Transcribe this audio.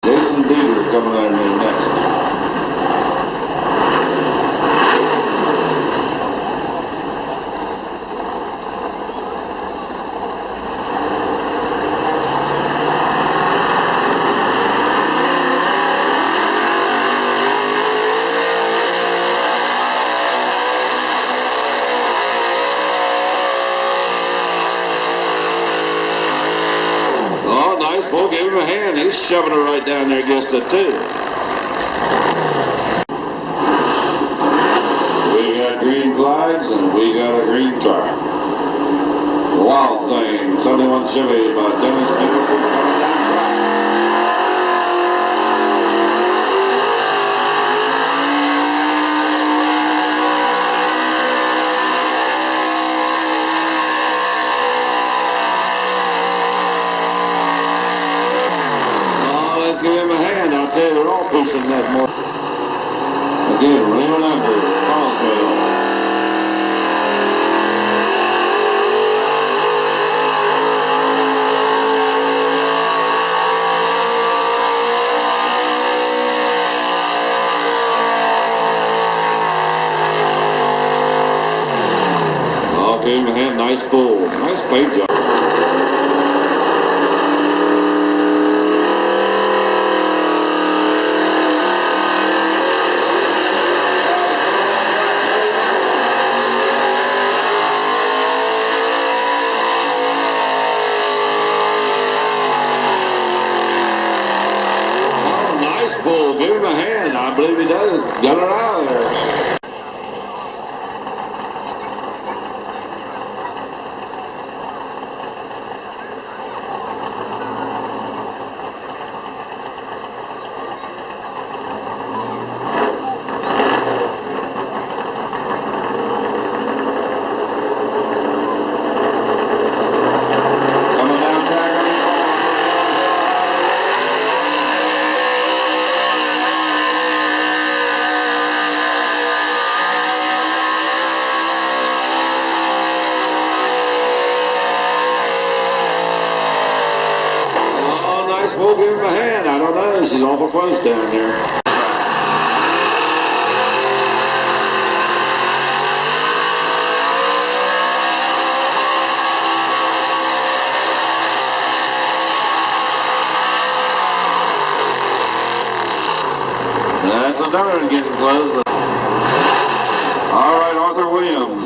Jason Deaver coming out of there next. We'll give him a hand. He's shoving her right down there against the two. We got green flags and we got a green track. Wild Thing, 71 Chevy by Dennis Nicholson. Give him a hand. I'll tell you, they're all pushing that more. Again, running under Collinsville. I'll give him a hand. Nice pull. Nice paint job. Give him a hand. I believe he does. Got her out of there. We'll give him a hand. I don't know. She's awful close down there. That's another one getting close. All right, Arthur Williams.